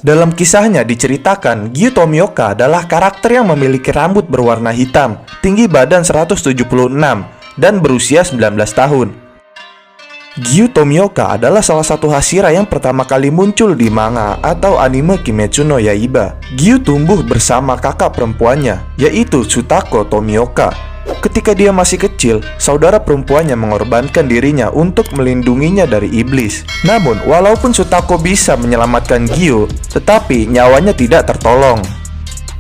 Dalam kisahnya diceritakan, Gyu Tomioka adalah karakter yang memiliki rambut berwarna hitam, tinggi badan 176, dan berusia 19 tahun. Gyu Tomioka adalah salah satu Hashira yang pertama kali muncul di manga atau anime Kimetsu no Yaiba. Gyu tumbuh bersama kakak perempuannya, yaitu Tsutako Tomioka. Ketika dia masih kecil, saudara perempuannya mengorbankan dirinya untuk melindunginya dari iblis. Namun, walaupun Tsutako bisa menyelamatkan Gyu, tetapi nyawanya tidak tertolong.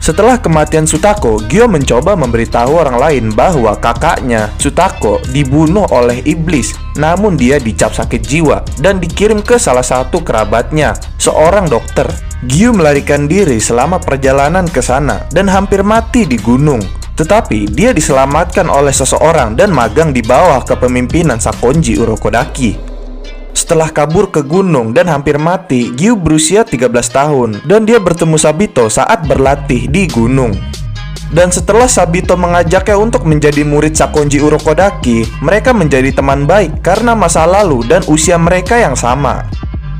Setelah kematian Tsutako, Gyu mencoba memberitahu orang lain bahwa kakaknya, Tsutako, dibunuh oleh iblis. Namun dia dicap sakit jiwa dan dikirim ke salah satu kerabatnya, seorang dokter. Gyu melarikan diri selama perjalanan ke sana dan hampir mati di gunung. Tetapi dia diselamatkan oleh seseorang dan magang di bawah kepemimpinan Sakonji Urokodaki. Setelah kabur ke gunung dan hampir mati, Gyu berusia 13 tahun dan dia bertemu Sabito saat berlatih di gunung. Dan setelah Sabito mengajaknya untuk menjadi murid Sakonji Urokodaki, mereka menjadi teman baik karena masa lalu dan usia mereka yang sama.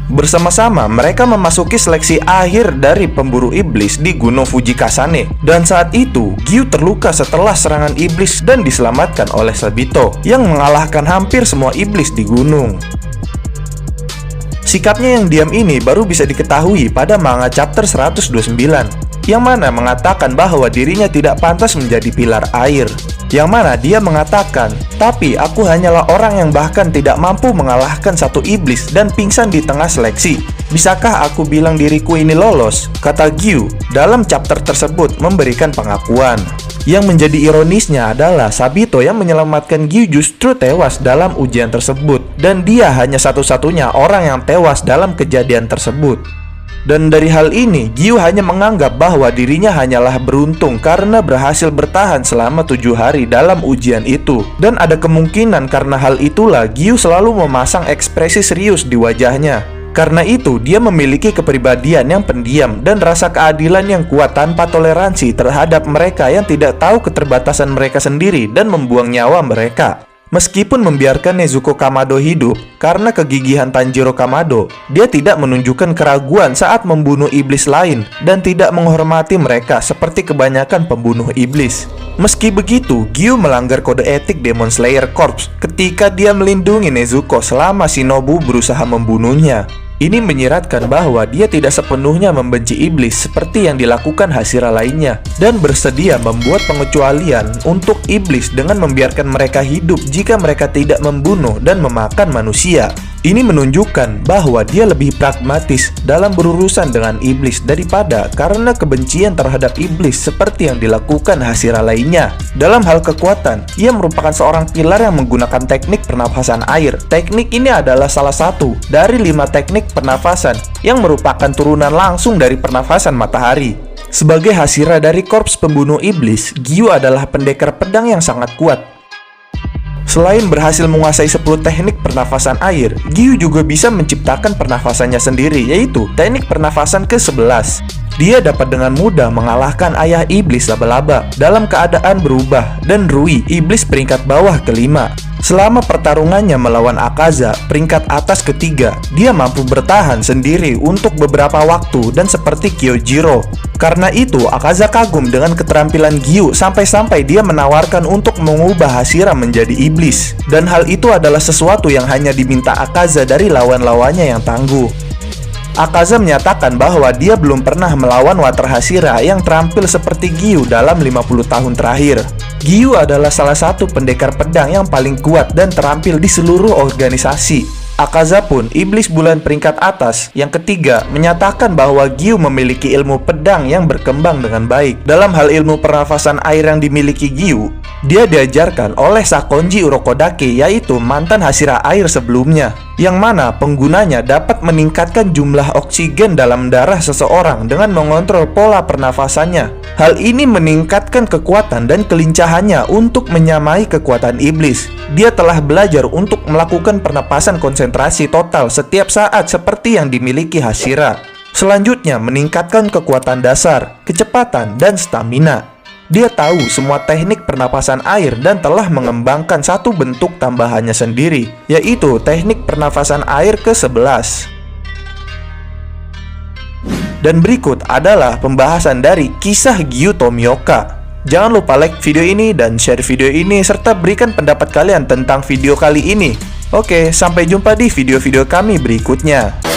Bersama-sama mereka memasuki seleksi akhir dari pemburu iblis di Gunung Fujikasane. Dan saat itu Gyu terluka setelah serangan iblis dan diselamatkan oleh Sabito yang mengalahkan hampir semua iblis di gunung. Sikapnya yang diam ini baru bisa diketahui pada manga chapter 129, yang mana mengatakan bahwa dirinya tidak pantas menjadi pilar air. Yang mana dia mengatakan, "Tapi aku hanyalah orang yang bahkan tidak mampu mengalahkan satu iblis dan pingsan di tengah seleksi. Bisakah aku bilang diriku ini lolos?" kata Gyu dalam chapter tersebut memberikan pengakuan. Yang menjadi ironisnya adalah Sabito yang menyelamatkan Gyu justru tewas dalam ujian tersebut, dan dia hanya satu-satunya orang yang tewas dalam kejadian tersebut. Dan dari hal ini, Gyu hanya menganggap bahwa dirinya hanyalah beruntung karena berhasil bertahan selama 7 hari dalam ujian itu. Dan ada kemungkinan karena hal itulah Gyu selalu memasang ekspresi serius di wajahnya. Karena itu, dia memiliki kepribadian yang pendiam dan rasa keadilan yang kuat tanpa toleransi terhadap mereka yang tidak tahu keterbatasan mereka sendiri dan membuang nyawa mereka. Meskipun membiarkan Nezuko Kamado hidup karena kegigihan Tanjiro Kamado, dia tidak menunjukkan keraguan saat membunuh iblis lain dan tidak menghormati mereka seperti kebanyakan pembunuh iblis. Meski begitu, Gyu melanggar kode etik Demon Slayer Corps ketika dia melindungi Nezuko selama Shinobu berusaha membunuhnya. Ini menyiratkan bahwa dia tidak sepenuhnya membenci iblis seperti yang dilakukan Hashira lainnya, dan bersedia membuat pengecualian untuk iblis dengan membiarkan mereka hidup jika mereka tidak membunuh dan memakan manusia. Ini menunjukkan bahwa dia lebih pragmatis dalam berurusan dengan iblis daripada karena kebencian terhadap iblis seperti yang dilakukan Hashira lainnya. Dalam hal kekuatan, ia merupakan seorang pilar yang menggunakan teknik pernafasan air. Teknik ini adalah salah satu dari 5 teknik pernafasan yang merupakan turunan langsung dari pernafasan matahari. Sebagai Hashira dari korps pembunuh iblis, Gyu adalah pendekar pedang yang sangat kuat. Selain berhasil menguasai 10 teknik pernafasan air, Gyu juga bisa menciptakan pernafasannya sendiri, yaitu teknik pernafasan ke-11. Dia dapat dengan mudah mengalahkan ayah iblis laba-laba dalam keadaan berubah dan Rui, iblis peringkat bawah ke-5. Selama pertarungannya melawan Akaza, peringkat atas ketiga, dia mampu bertahan sendiri untuk beberapa waktu dan seperti Kyojiro. Karena itu, Akaza kagum dengan keterampilan Gyu sampai-sampai dia menawarkan untuk mengubah Hashira menjadi iblis. Dan hal itu adalah sesuatu yang hanya diminta Akaza dari lawan-lawannya yang tangguh. Akaza menyatakan bahwa dia belum pernah melawan water Hashira yang terampil seperti Gyu dalam 50 tahun terakhir. Gyu adalah salah satu pendekar pedang yang paling kuat dan terampil di seluruh organisasi. Akaza pun, iblis bulan peringkat atas yang ketiga, menyatakan bahwa Gyu memiliki ilmu pedang yang berkembang dengan baik. Dalam hal ilmu pernafasan air yang dimiliki Gyu, dia diajarkan oleh Sakonji Urokodaki, yaitu mantan Hashira air sebelumnya, yang mana penggunanya dapat meningkatkan jumlah oksigen dalam darah seseorang dengan mengontrol pola pernafasannya. Hal ini meningkatkan kekuatan dan kelincahannya untuk menyamai kekuatan iblis. Dia telah belajar untuk melakukan pernapasan konsentrasi total setiap saat seperti yang dimiliki Hashira. Selanjutnya, meningkatkan kekuatan dasar, kecepatan, dan stamina. Dia tahu semua teknik pernapasan air dan telah mengembangkan satu bentuk tambahannya sendiri, yaitu teknik pernapasan air ke-11. Dan berikut adalah pembahasan dari kisah Gyu Tomioka. Jangan lupa like video ini dan share video ini serta berikan pendapat kalian tentang video kali ini. Oke, sampai jumpa di video-video kami berikutnya.